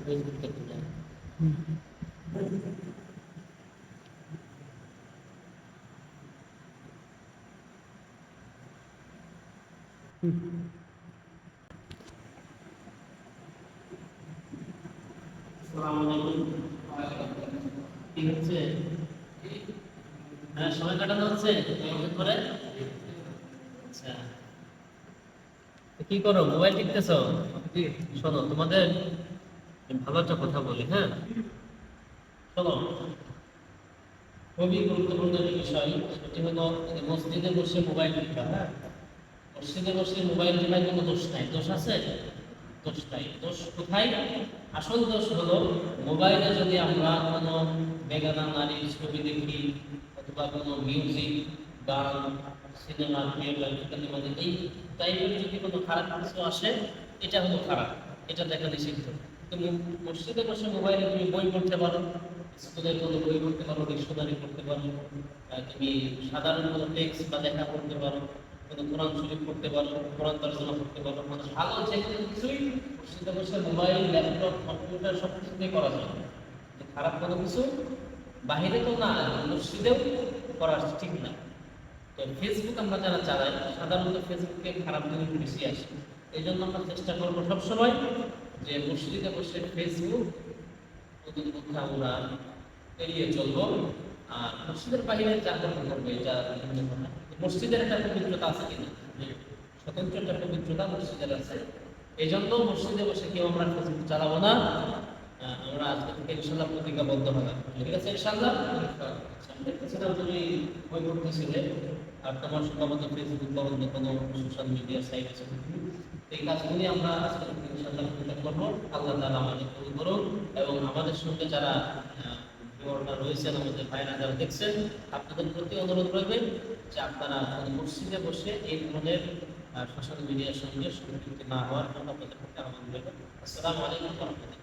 Facebook দেখতে যায়। আসসালামু আলাইকুম। কি হচ্ছে? হ্যাঁ, সময় কাটানো হচ্ছে করে। আচ্ছা, কি করো? মোবাইল টিপতেছো? শোনো, তোমাদের ভালো একটা কথা বলি। হ্যাঁ, শোনো, খুবই গুরুত্বপূর্ণ একটা বিষয়। সেটি হলো মসজিদে বসে মোবাইল টিপা। হ্যাঁ, মসজিদে বসে মোবাইল টিপায় কোনো দোষ নাই। দোষ আছে? দোষ নাই। দোষ কোথায়? আসল দোষ হলো মোবাইলে যদি আমরা কোনো বেগানা নারীর ছবি দেখি, অথবা কোনো মিউজিক, গান, সিনেমা, মানে এই টাইপের যদি কোনো খারাপ কিছু আসে, এটা হলো খারাপ, এটা দেখা নিষিদ্ধ। তুমি মসজিদে বসে মোবাইলে তুমি বই পড়তে পারো, স্কুলের কোনো বই পড়তে পারো, ডিকশনারি পড়তে পারো, তুমি সাধারণ কোনো টেক্সট বা লেখা পড়তে পারো, কোনো কোরআন শরীফ পড়তে পারো, কোরআন তর্জমা করতে পারো, মানে ভালো যে কোনো কিছুই মসজিদে বসে মোবাইল, ল্যাপটপ, কম্পিউটার সব কিছুতেই করা যায়। খারাপ কোনো কিছু বাহিরে তো না, মসজিদেও করা ঠিক না। তো ফেসবুক আমরা যারা চালাই, সাধারণত ফেসবুকে খারাপ জিনিস বেশি আসে। এই জন্য আমরা চেষ্টা করবো সবসময় যে মসজিদে বসে ফেসবুক প্রতিদিন আমরা এড়িয়ে চলবো। আর মসজিদের বাইরে যা করতে করবে, এটা মসজিদের একটা পবিত্রতা আছে কিনা, স্বতন্ত্র একটা পবিত্রতা মসজিদের আছে। এই জন্য মসজিদে বসে কেউ আমরা ফেসবুক চালাবো না। আমরা আজকে থেকে ইনশাল্লাহ প্রতিজ্ঞাবদ্ধ হলাম। ঠিক আছে ইনশাল্লাহ? দেখতেছিলাম তুমি বই পড়তেছিলে, আর তোমার সম্ভবত ফেসবুক বা অন্য কোনো সোশ্যাল মিডিয়া সাইট আছে। এই কাজগুলি আমরা আজকে থেকে ইনশাল্লাহ করবো। আল্লাহ তাআলা আমাদের কবুল করুন, এবং আমাদের সঙ্গে যারা রয়েছেন, আমাদের ভাইরা যারা দেখছেন, আপনাদের প্রতি অনুরোধ রইবে যে আপনারা মসজিদে বসে এই ধরনের সোশ্যাল মিডিয়ার সঙ্গে সংযুক্ত না হওয়ার জন্য আপনাদের প্রতি আহ্বান রইবে। আসসালামু আলাইকুম ওয়া রাহমাতুল্লাহ।